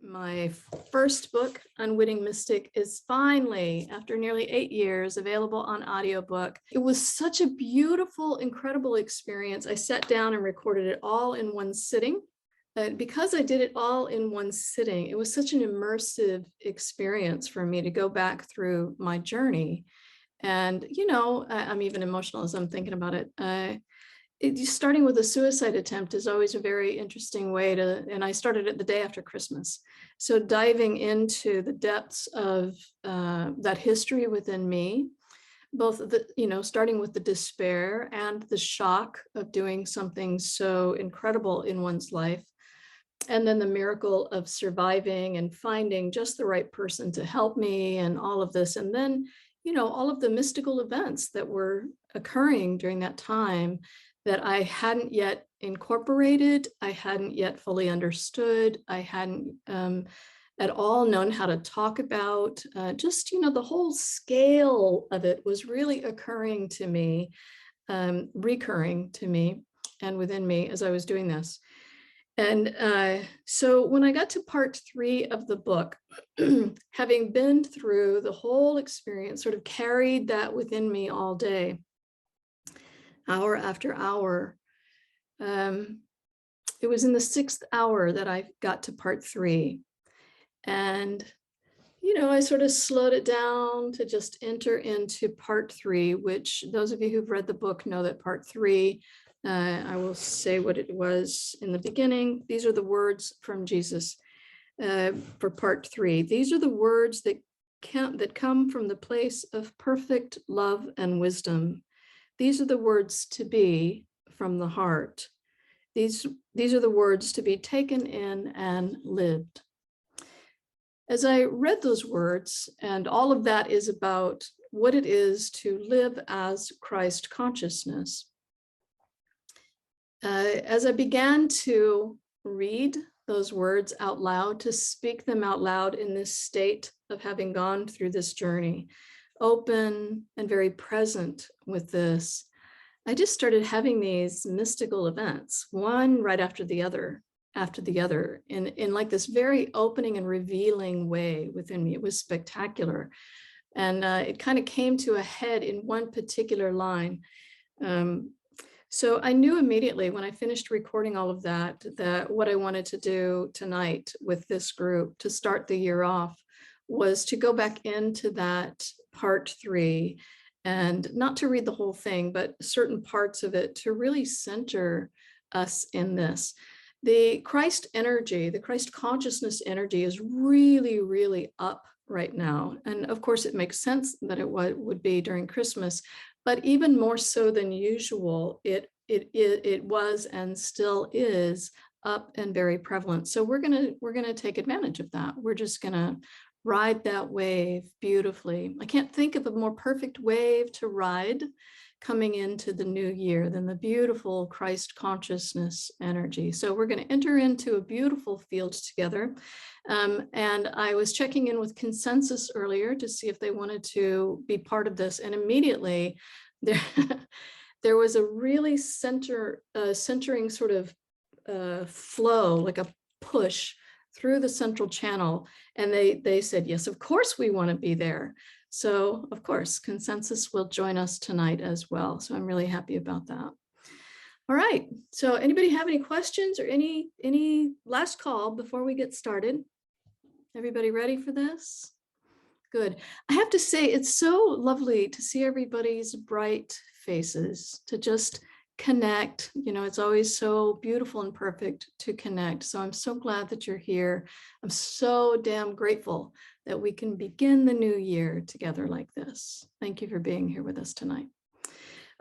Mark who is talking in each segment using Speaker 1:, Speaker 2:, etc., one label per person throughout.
Speaker 1: My first book, Unwitting Mystic, is finally, after nearly 8 years, available on audiobook. It was such a beautiful, incredible experience. I sat down and recorded it all in one sitting. Because I did it all in one sitting, it was such an immersive experience for me to go back through my journey. And, I'm even emotional as I'm thinking about it. Starting with a suicide attempt is always a very interesting way to, and I started it the day after Christmas. So diving into the depths of that history within me, both starting with the despair and the shock of doing something so incredible in one's life, and then the miracle of surviving and finding just the right person to help me and all of this. And then, all of the mystical events that were occurring during that time that I hadn't yet incorporated, I hadn't yet fully understood, I hadn't at all known how to talk about. The whole scale of it was really occurring to me, recurring to me and within me as I was doing this. And so when I got to part 3 of the book, having been through the whole experience, sort of carried that within me all day, hour after hour. It was in the 6th hour that I got to part 3. And, I sort of slowed it down to just enter into part 3, which those of you who've read the book know that part 3, I will say what it was in the beginning. These are the words from Jesus for part 3. These are the words that come from the place of perfect love and wisdom. These are the words to be from the heart. These are the words to be taken in and lived. As I read those words, and all of that is about what it is to live as Christ consciousness. As I began to read those words out loud, to speak them out loud in this state of having gone through this journey, open and very present with this, I just started having these mystical events, one right after the other, in like this very opening and revealing way within me. It was spectacular. And it kind of came to a head in one particular line. So I knew immediately when I finished recording all of that, that what I wanted to do tonight with this group to start the year off was to go back into that part 3 and not to read the whole thing, but certain parts of it to really center us in this. The Christ energy, the Christ consciousness energy is really, really up right now. And of course, it makes sense that it would be during Christmas, but even more so than usual, it was and still is up and very prevalent. So we're gonna take advantage of that. We're just gonna ride that wave beautifully. I can't think of a more perfect wave to ride coming into the new year than the beautiful Christ consciousness energy. So we're going to enter into a beautiful field together. And I was checking in with Consensus earlier to see if they wanted to be part of this. And immediately there was a really centering sort of flow, like a push through the central channel. And they said, yes, of course we want to be there. So of course, Consensus will join us tonight as well. So I'm really happy about that. All right. So anybody have any questions or any last call before we get started? Everybody ready for this? Good. I have to say, it's so lovely to see everybody's bright faces, to just connect. It's always so beautiful and perfect to connect. So I'm so glad that you're here. I'm so damn grateful that we can begin the new year together like this. Thank you for being here with us tonight.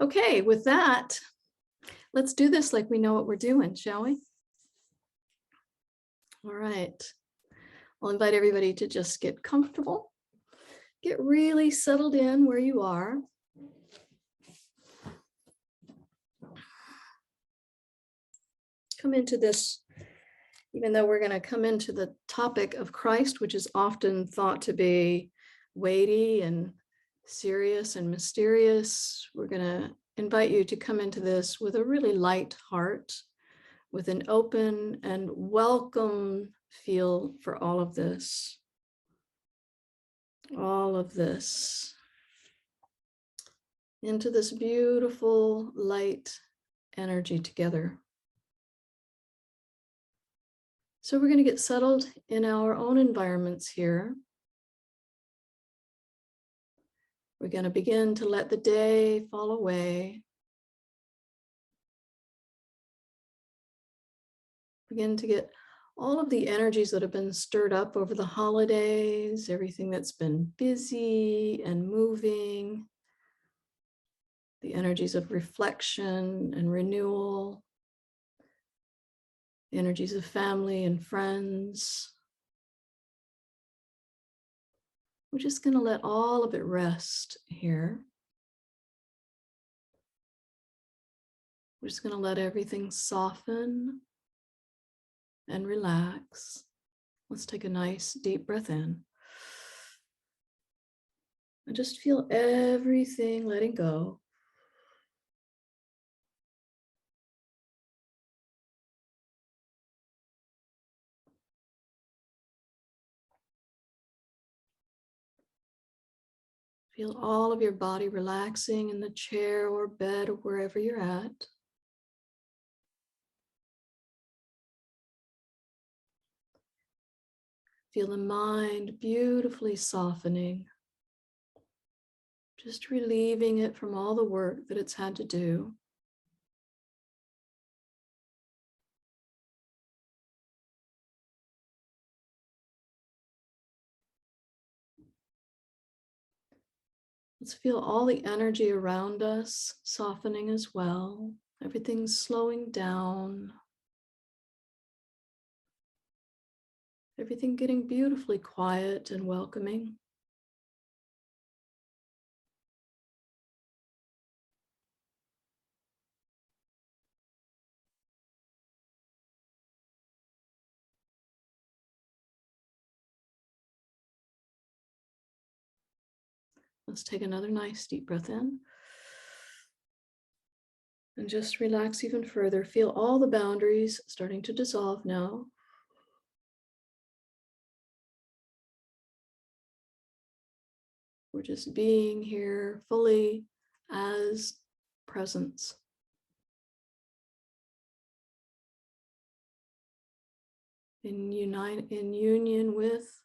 Speaker 1: Okay, with that, let's do this like we know what we're doing, shall we? All right. I'll invite everybody to just get comfortable. Get really settled in where you are. Come into this, even though we're going to come into the topic of Christ, which is often thought to be weighty and serious and mysterious, we're going to invite you to come into this with a really light heart, with an open and welcome feel for all of this into this beautiful light energy together. So we're going to get settled in our own environments here. We're going to begin to let the day fall away. Begin to get all of the energies that have been stirred up over the holidays, everything that's been busy and moving, the energies of reflection and renewal, the energies of family and friends. We're just going to let all of it rest here. We're just going to let everything soften and relax. Let's take a nice deep breath in. And just feel everything letting go. Feel all of your body relaxing in the chair or bed or wherever you're at. Feel the mind beautifully softening, just relieving it from all the work that it's had to do. Let's feel all the energy around us softening as well. Everything's slowing down. Everything getting beautifully quiet and welcoming. Let's take another nice deep breath in. And just relax even further. Feel all the boundaries starting to dissolve now. We're just being here fully as presence. In union with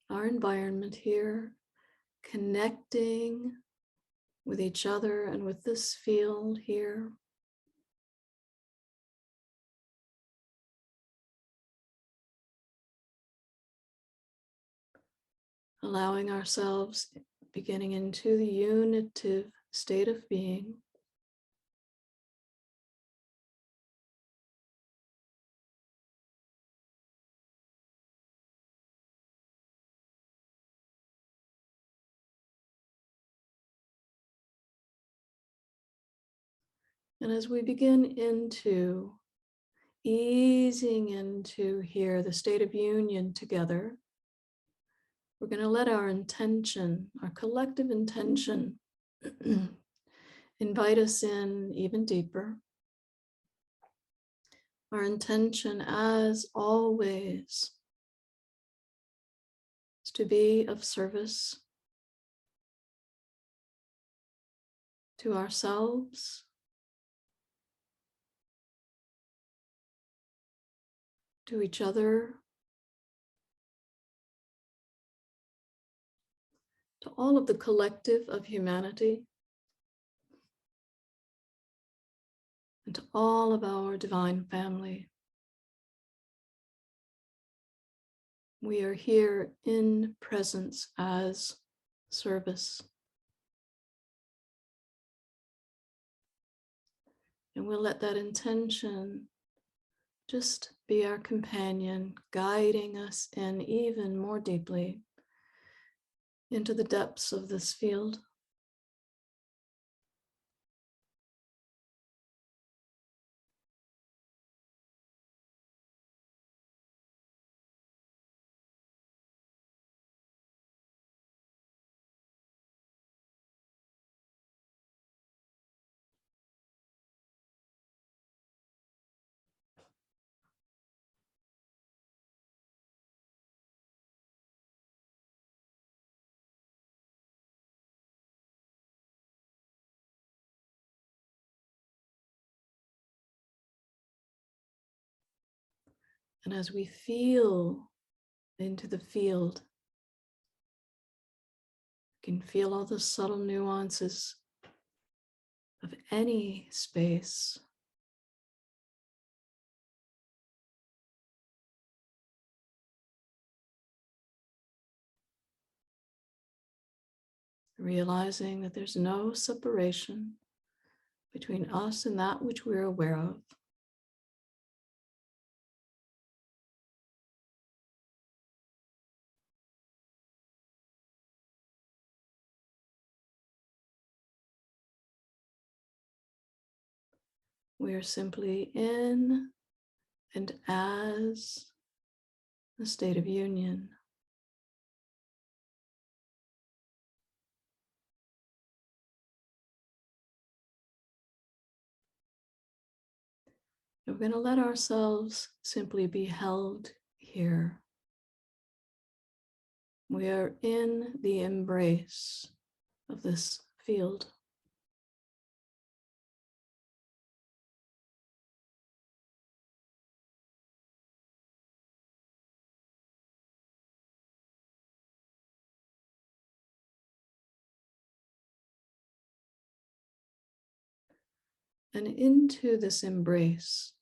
Speaker 1: our environment here, connecting with each other and with this field here. Allowing ourselves beginning into the unitive state of being. And as we begin easing into here, the state of union together, we're going to let our intention, our collective intention, invite us in even deeper. Our intention, as always, is to be of service to ourselves, to each other, to all of the collective of humanity, and to all of our divine family. We are here in presence as service. And we'll let that intention just be our companion, guiding us in even more deeply into the depths of this field. And as we feel into the field, you can feel all the subtle nuances of any space. Realizing that there's no separation between us and that which we're aware of. We are simply in and as a state of union. We're going to let ourselves simply be held here. We are in the embrace of this field. And into this embrace,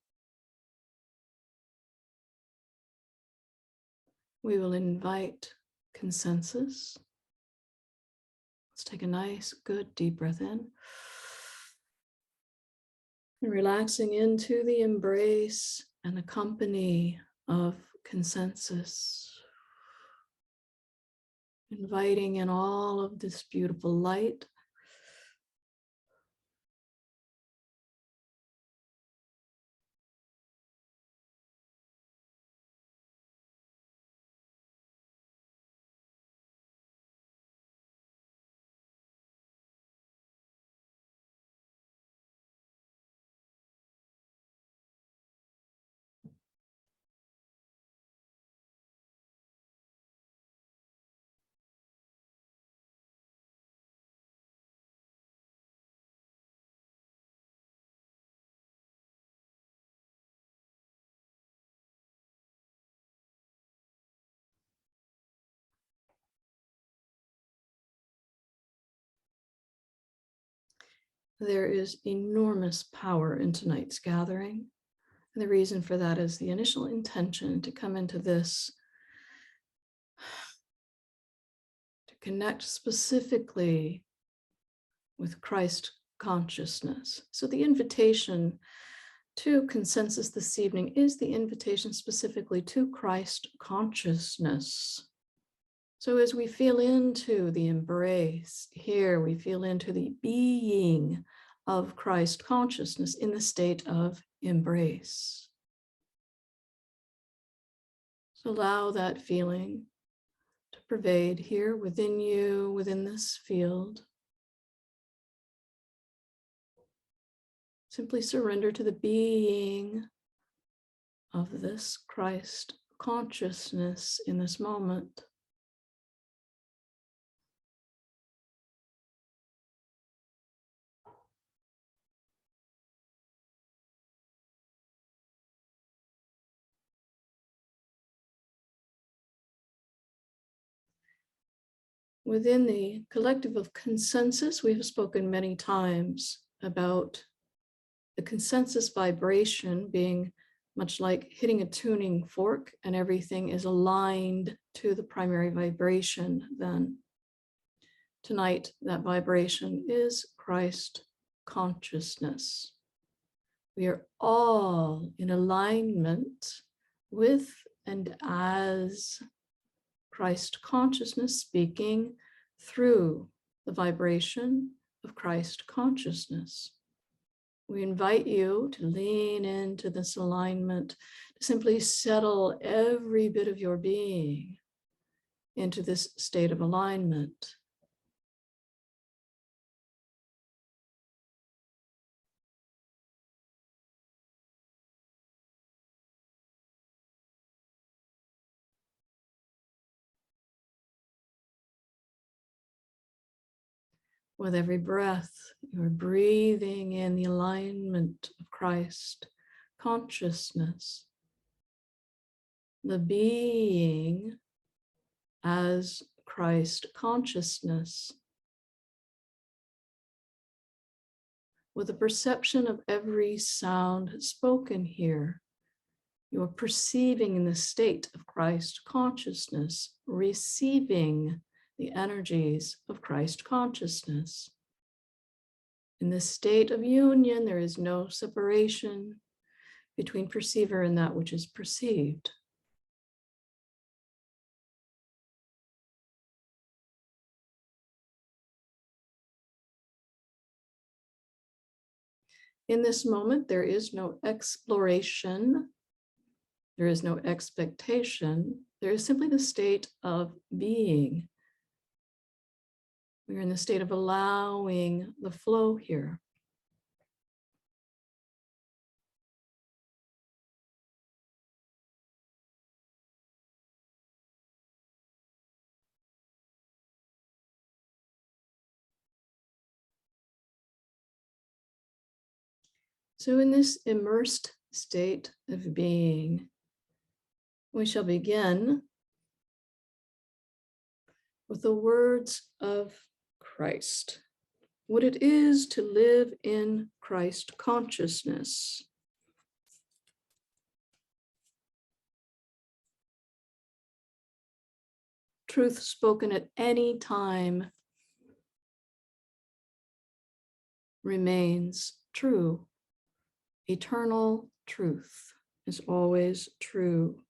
Speaker 1: we will invite consensus. Let's take a nice, good, deep breath in. And relaxing into the embrace and the company of consensus. Inviting in all of this beautiful light. There is enormous power in tonight's gathering. And the reason for that is the initial intention to come into this, to connect specifically with Christ consciousness. So the invitation to consensus this evening is the invitation specifically to Christ consciousness. So as we feel into the embrace here, we feel into the being of Christ consciousness in the state of embrace. So allow that feeling to pervade here within you, within this field. Simply surrender to the being of this Christ consciousness in this moment. Within the collective of consensus, we have spoken many times about the consensus vibration being much like hitting a tuning fork, and everything is aligned to the primary vibration then. Tonight, that vibration is Christ consciousness. We are all in alignment with and as Christ consciousness, speaking through the vibration of Christ consciousness. We invite you to lean into this alignment, to simply settle every bit of your being into this state of alignment. With every breath, you're breathing in the alignment of Christ consciousness. the being as Christ consciousness, with the perception of every sound spoken here. You are perceiving in the state of Christ consciousness, receiving the energies of Christ consciousness. In this state of union, there is no separation between perceiver and that which is perceived. In this moment, there is no exploration, there is no expectation, there is simply the state of being. We're in the state of allowing the flow here. So in this immersed state of being, we shall begin with the words of Christ. What it is to live in Christ consciousness. Truth spoken at any time remains true. Eternal truth is always true.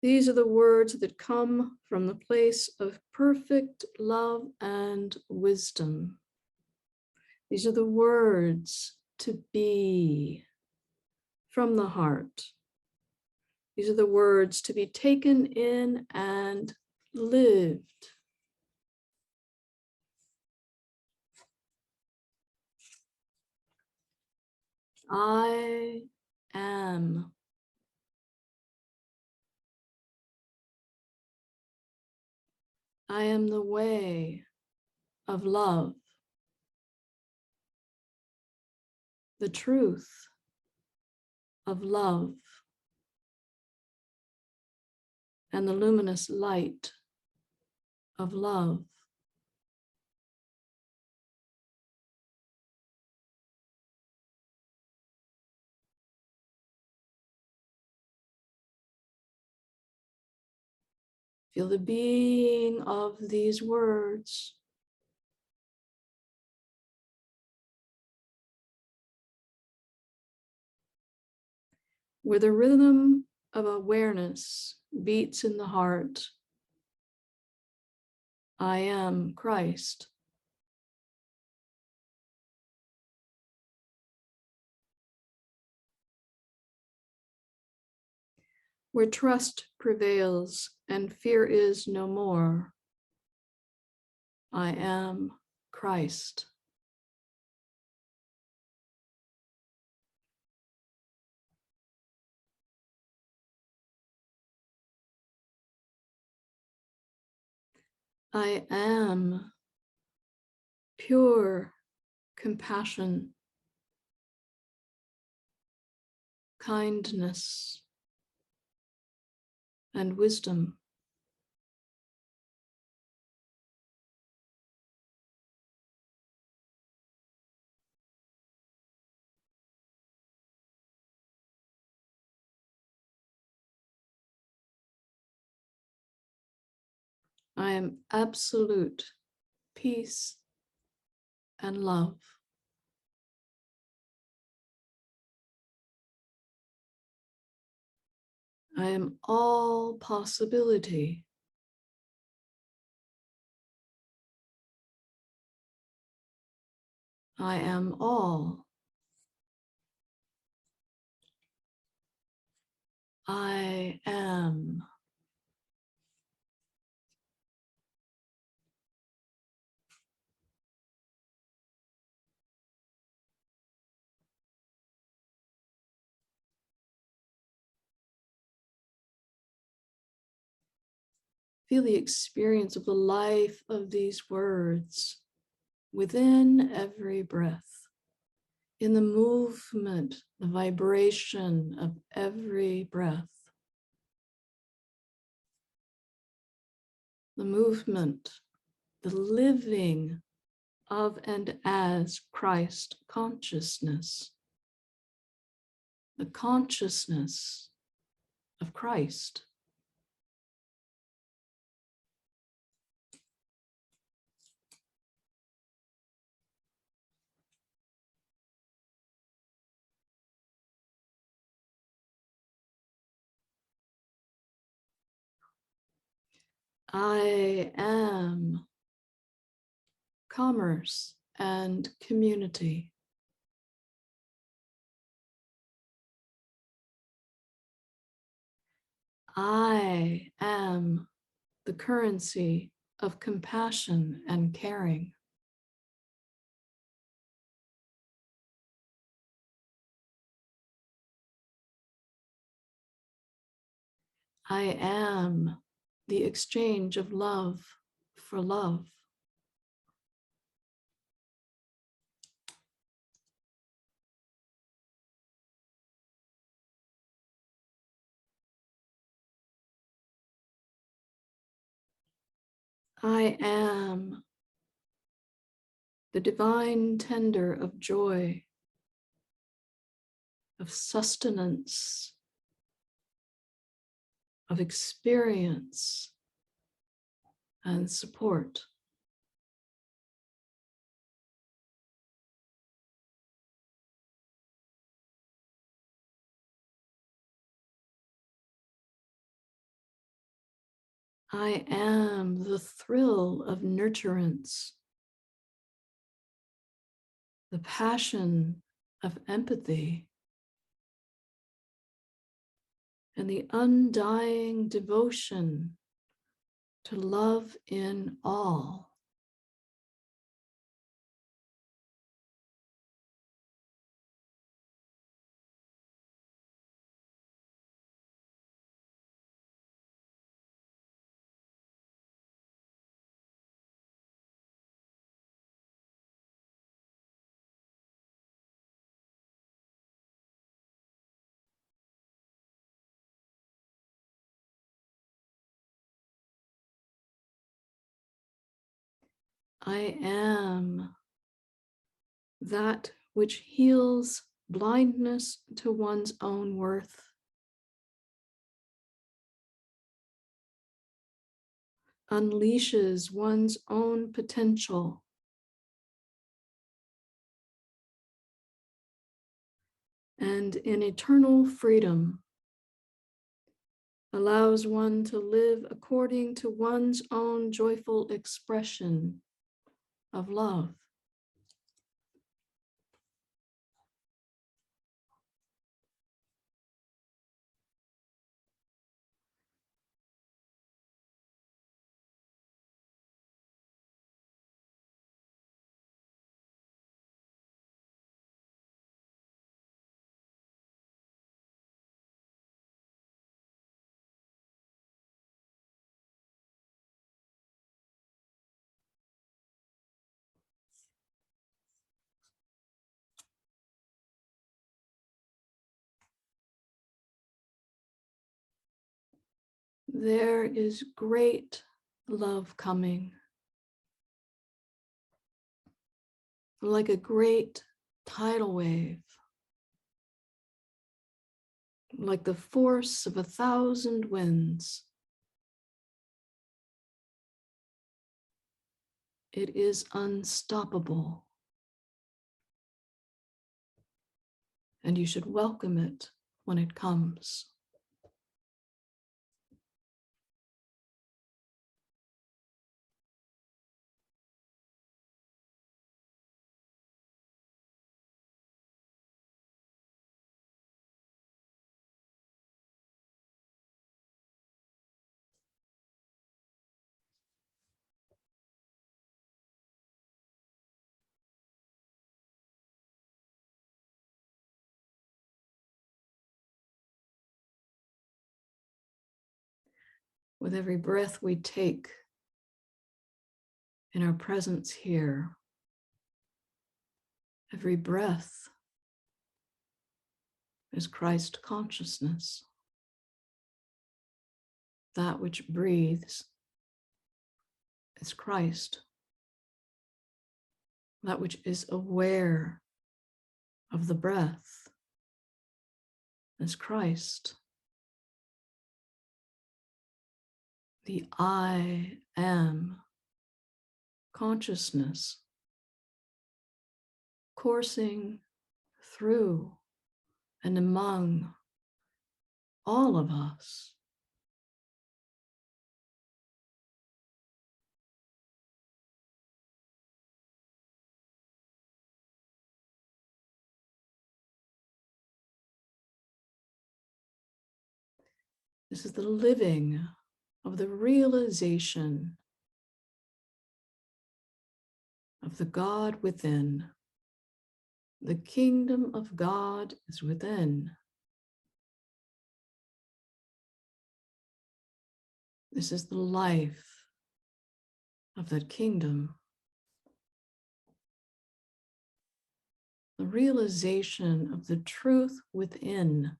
Speaker 1: These are the words that come from the place of perfect love and wisdom. These are the words to be from the heart. These are the words to be taken in and lived. I am. I am the way of love, the truth of love, and the luminous light of love. Feel the being of these words. Where the rhythm of awareness beats in the heart, I am Christ. Where trust prevails and fear is no more, I am Christ. I am pure compassion, kindness, and wisdom. I am absolute peace and love. I am all possibility. I am all. I am. Feel the experience of the life of these words within every breath, in the movement, the vibration of every breath. the movement, the living of and as Christ consciousness, the consciousness of Christ. I am commerce and community. I am the currency of compassion and caring. I am the exchange of love for love. I am the divine tender of joy, of sustenance, of experience and support. I am the thrill of nurturance, the passion of empathy, and the undying devotion to love in all. I am that which heals blindness to one's own worth, unleashes one's own potential, and in eternal freedom allows one to live according to one's own joyful expression of love. There is great love coming, like a great tidal wave, like the force of 1,000 winds. It is unstoppable, and you should welcome it when it comes. With every breath we take in our presence here, every breath is Christ consciousness, that which breathes is Christ. That which is aware of the breath is Christ. The I am consciousness coursing through and among all of us. This is the living of the realization of the God within. The kingdom of God is within. This is the life of that kingdom. The realization of the truth within.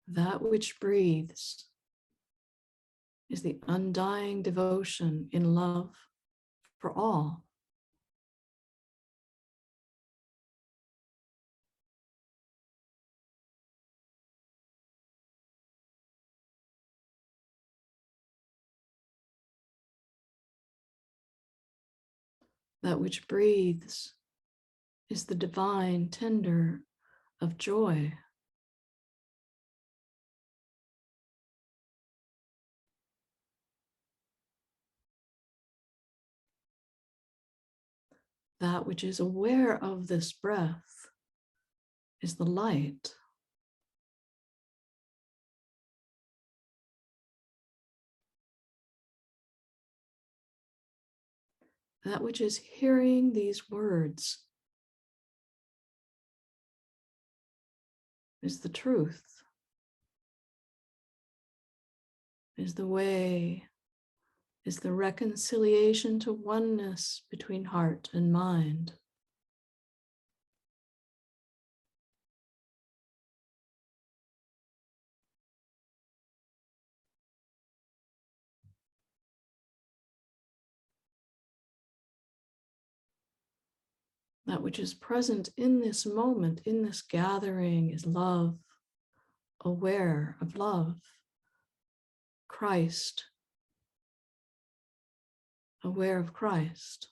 Speaker 1: That which breathes is the undying devotion in love for all. That which breathes is the divine tender of joy. That which is aware of this breath is the light. That which is hearing these words is the truth, is the way, is the reconciliation to oneness between heart and mind. That which is present in this moment, in this gathering, is love, aware of love. Christ, aware of Christ.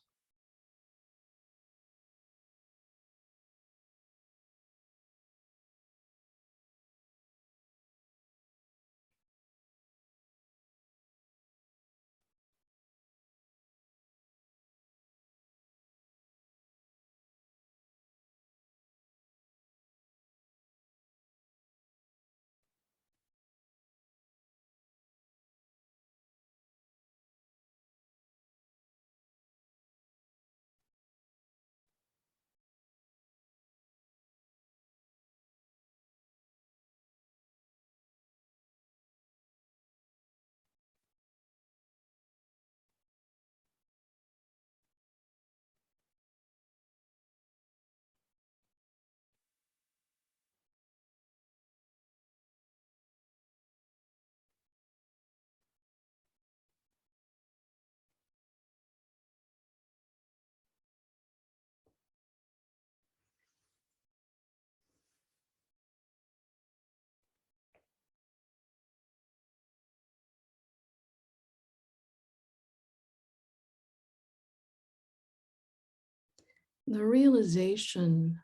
Speaker 1: The realization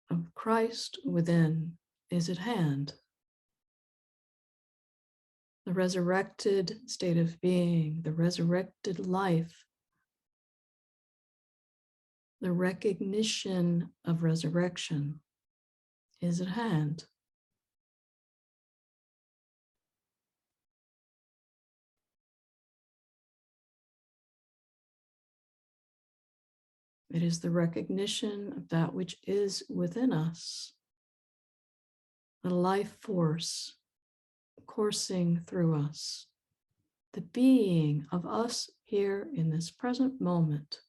Speaker 1: of Christ within is at hand. The resurrected state of being, the resurrected life, the recognition of resurrection is at hand. It is the recognition of that which is within us, the life force coursing through us, the being of us here in this present moment.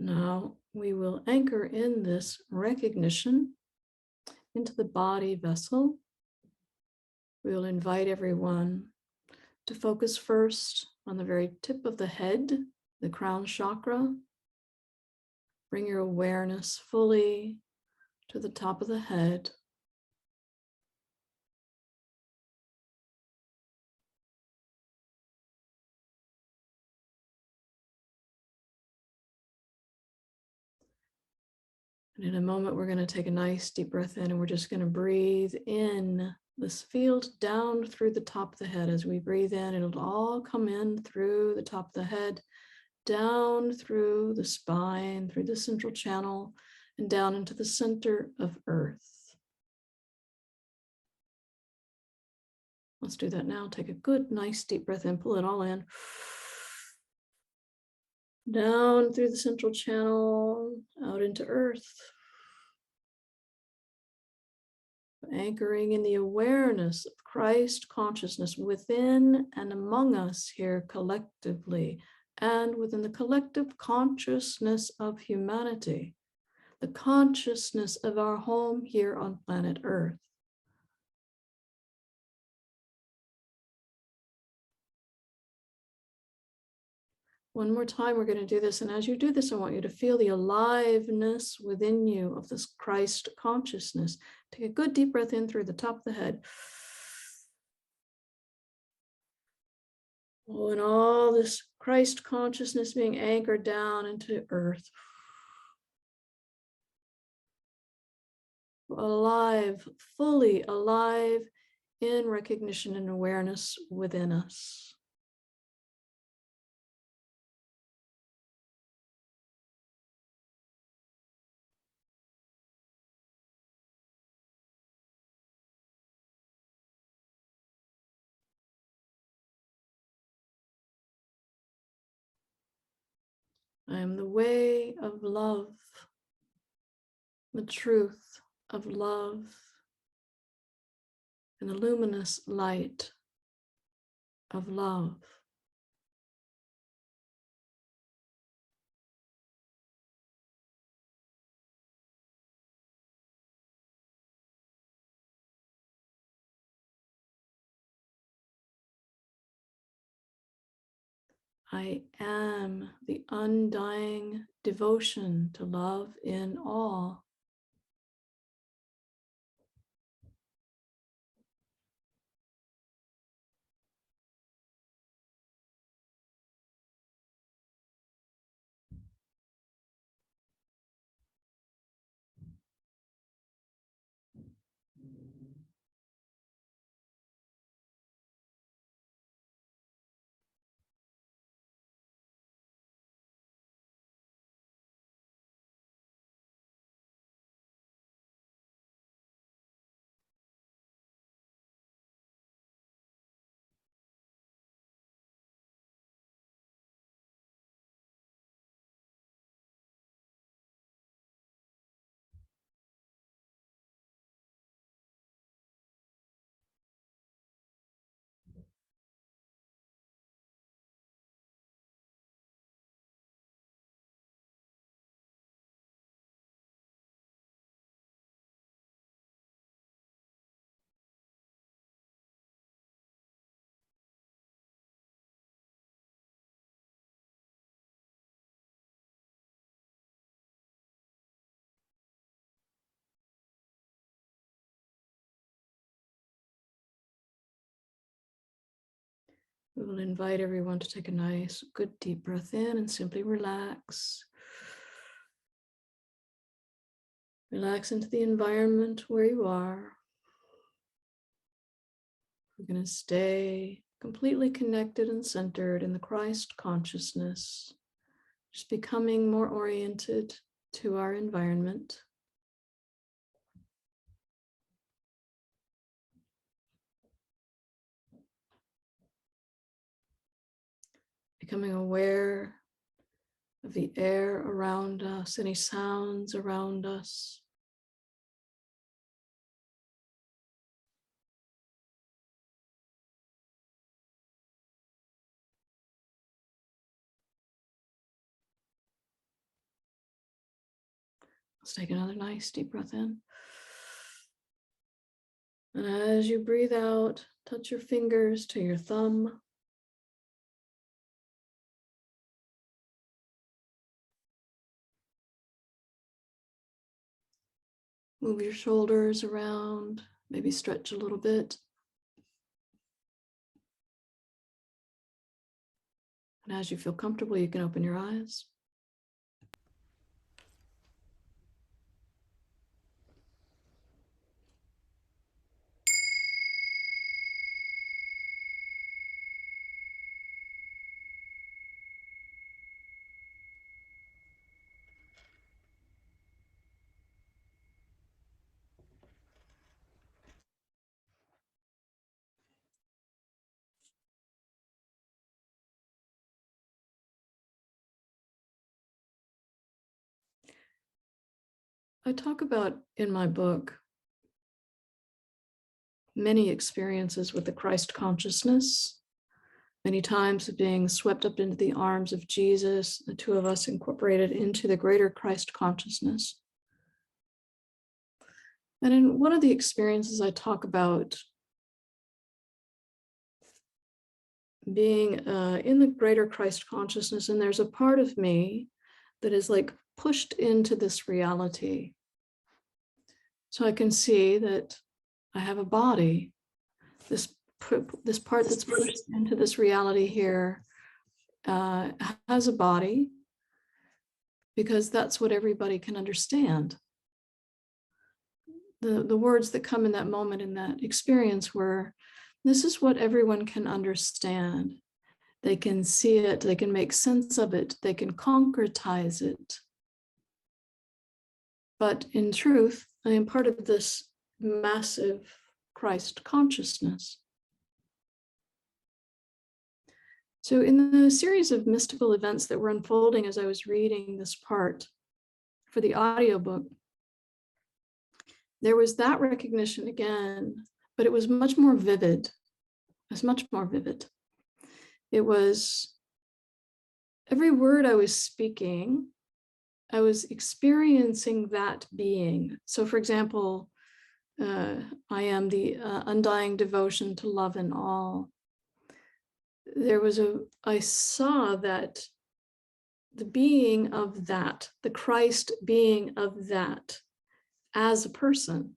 Speaker 1: Now we will anchor in this recognition into the body vessel. We will invite everyone to focus first on the very tip of the head, the crown chakra. Bring your awareness fully to the top of the head. And in a moment, we're going to take a nice deep breath in, and we're just going to breathe in this field down through the top of the head. As we breathe in, it'll all come in through the top of the head, down through the spine, through the central channel, and down into the center of Earth. Let's do that now. Take a good, nice deep breath in, pull it all in. Down through the central channel, out into Earth. Anchoring in the awareness of Christ consciousness within and among us here collectively, and within the collective consciousness of humanity, the consciousness of our home here on planet Earth. One more time, we're going to do this. And as you do this, I want you to feel the aliveness within you of this Christ consciousness. Take a good deep breath in through the top of the head. Oh, and all this Christ consciousness being anchored down into Earth. Alive, fully alive in recognition and awareness within us. I am the way of love, the truth of love, and the luminous light of love. I am the undying devotion to love in all. We will invite everyone to take a nice, good, deep breath in and simply relax. Relax into the environment where you are. We're going to stay completely connected and centered in the Christ consciousness, just becoming more oriented to our environment. Becoming aware of the air around us, any sounds around us. Let's take another nice deep breath in. And as you breathe out, touch your fingers to your thumb. Move your shoulders around, maybe stretch a little bit. And as you feel comfortable, you can open your eyes. I talk about in my book many experiences with the Christ consciousness, many times of being swept up into the arms of Jesus, the two of us incorporated into the greater Christ consciousness. And in one of the experiences, I talk about being in the greater Christ consciousness, and there's a part of me that is like pushed into this reality. So I can see that I have a body. This part that's pushed into this reality here has a body because that's what everybody can understand. The words that come in that moment, in that experience, were, this is what everyone can understand. They can see it, they can make sense of it, they can concretize it. But in truth, I am part of this massive Christ consciousness. So in the series of mystical events that were unfolding as I was reading this part for the audiobook, there was that recognition again, but it was much more vivid. It was much more vivid. It was every word I was speaking, I was experiencing that being. So for example, I am the undying devotion to love and all. I saw that the being of that, the Christ being of that as a person.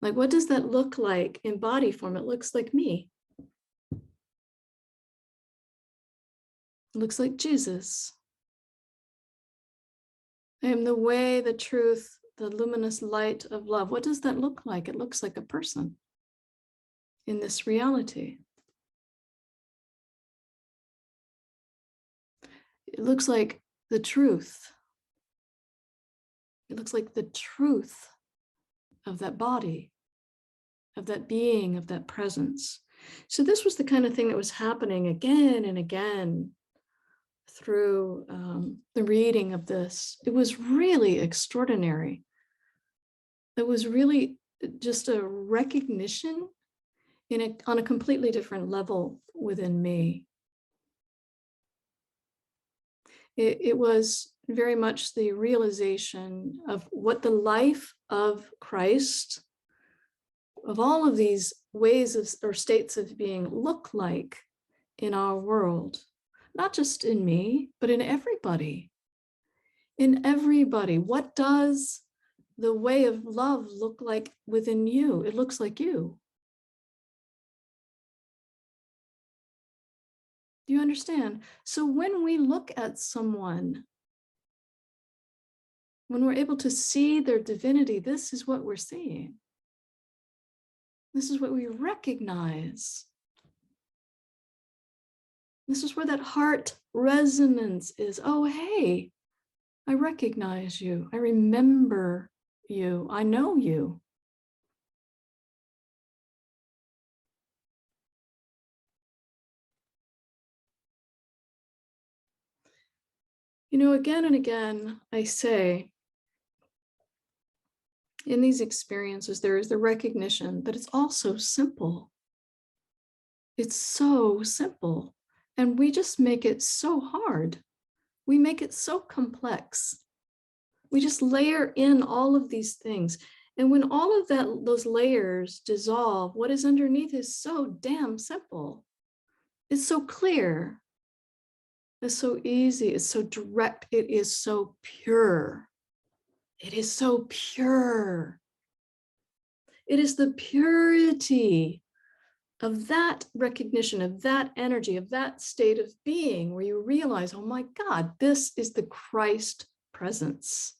Speaker 1: Like, what does that look like in body form? It looks like me. It looks like Jesus. I am the way, the truth, the luminous light of love. What does that look like? It looks like a person in this reality. It looks like the truth. It looks like the truth of that body, of that being, of that presence. So this was the kind of thing that was happening again and again through the reading of this. It was really extraordinary. It was really just a recognition on a completely different level within me. It was very much the realization of what the life of Christ, of all of these ways of, or states of being, look like in our world, not just in me, but in everybody. In everybody. What does the way of love look like within you? It looks like you. Do you understand? So when we look at someone, when we're able to see their divinity, this is what we're seeing. This is what we recognize. This is where that heart resonance is. Oh, hey, I recognize you. I remember you. I know you. You know, again and again, I say, in these experiences, there is the recognition that it's also simple. It's so simple. And we just make it so hard. We make it so complex. We just layer in all of these things. And when all of those layers dissolve, what is underneath is so damn simple. It's so clear. It's so easy. It's so direct. It is so pure. It is so pure. It is the purity of that recognition, of that energy, of that state of being where you realize, oh my God, this is the Christ presence.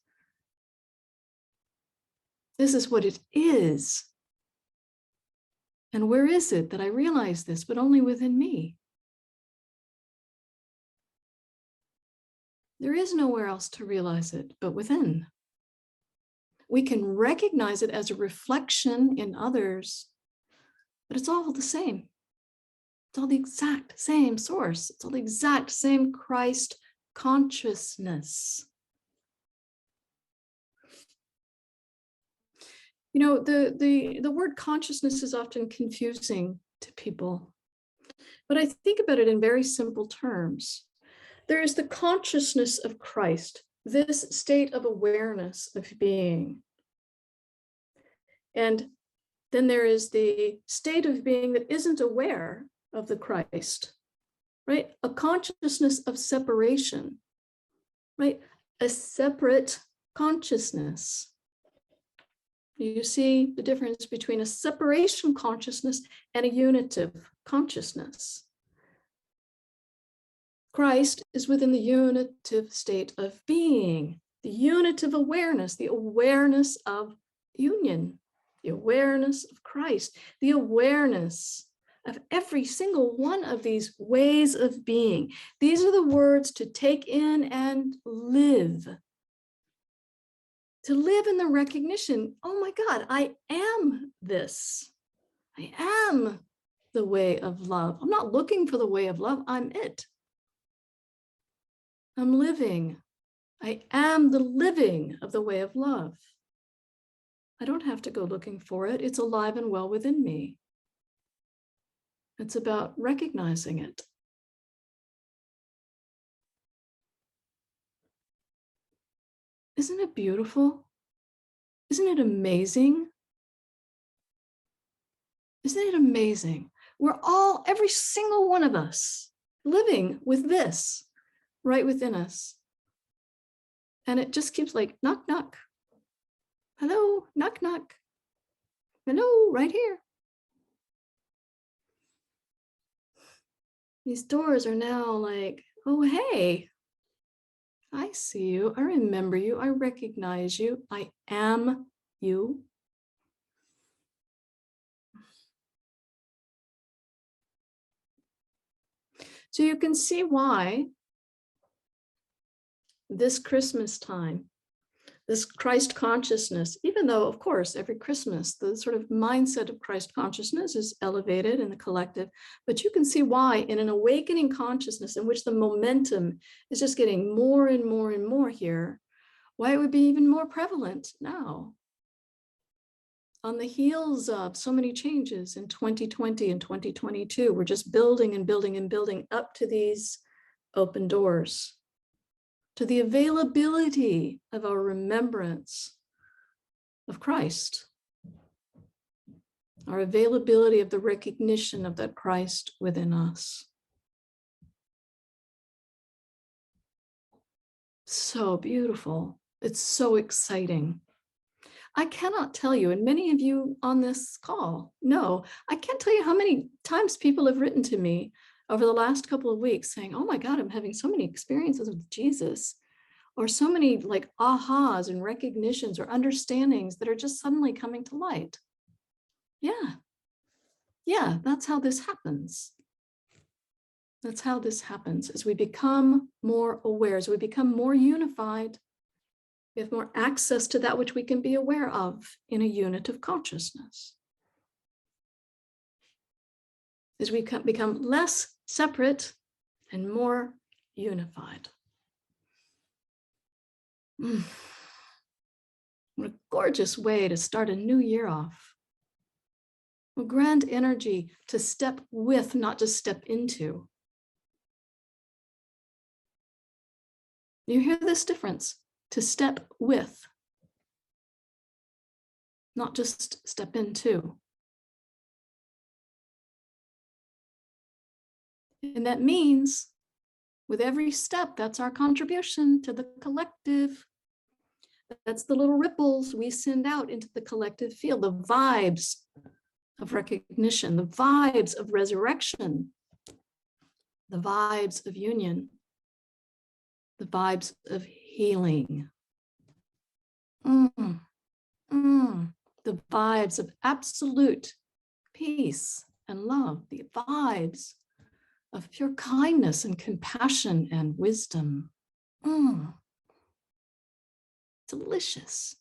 Speaker 1: This is what it is. And where is it that I realize this, but only within me? There is nowhere else to realize it but within. We can recognize it as a reflection in others, but it's all the same. It's all the exact same source. It's all the exact same Christ consciousness. You know, the word consciousness is often confusing to people, but I think about it in very simple terms. There is the consciousness of Christ, this state of awareness of being. And then there is the state of being that isn't aware of the Christ, right? A consciousness of separation, right? A separate consciousness. You see the difference between a separation consciousness and a unitive consciousness. Christ is within the unitive state of being, the unitive awareness, the awareness of union, the awareness of Christ, the awareness of every single one of these ways of being. These are the words to take in and live. To live in the recognition, oh my God, I am this. I am the way of love. I'm not looking for the way of love, I'm it. I'm living. I am the living of the way of love. I don't have to go looking for it. It's alive and well within me. It's about recognizing it. Isn't it beautiful? Isn't it amazing? Isn't it amazing? We're all, every single one of us, living with this right within us. And it just keeps like, knock, knock. Hello, knock, knock. Hello, right here. These doors are now like, oh, hey, I see you. I remember you. I recognize you. I am you. So you can see why this Christmas time, this Christ consciousness, even though, of course, every Christmas, the sort of mindset of Christ consciousness is elevated in the collective, but you can see why in an awakening consciousness in which the momentum is just getting more and more and more here, why it would be even more prevalent now. On the heels of so many changes in 2020 and 2022, we're just building and building and building up to these open doors, to the availability of our remembrance of Christ, our availability of the recognition of that Christ within us. So beautiful. It's so exciting. I cannot tell you, and many of you on this call know, I can't tell you how many times people have written to me over the last couple of weeks saying, oh my God, I'm having so many experiences with Jesus, or so many like ahas and recognitions or understandings that are just suddenly coming to light. Yeah, that's how this happens. That's how this happens. As we become more aware, as we become more unified, we have more access to that which we can be aware of in a unit of consciousness. As we become less separate and more unified. What a gorgeous way to start a new year off. A grand energy to step with, not just step into. You hear this difference? To step with, not just step into. And that means with every step, that's our contribution to the collective. That's the little ripples we send out into the collective field, the vibes of recognition, the vibes of resurrection, the vibes of union, the vibes of healing. The vibes of absolute peace and love, the vibes of pure kindness and compassion and wisdom. Delicious.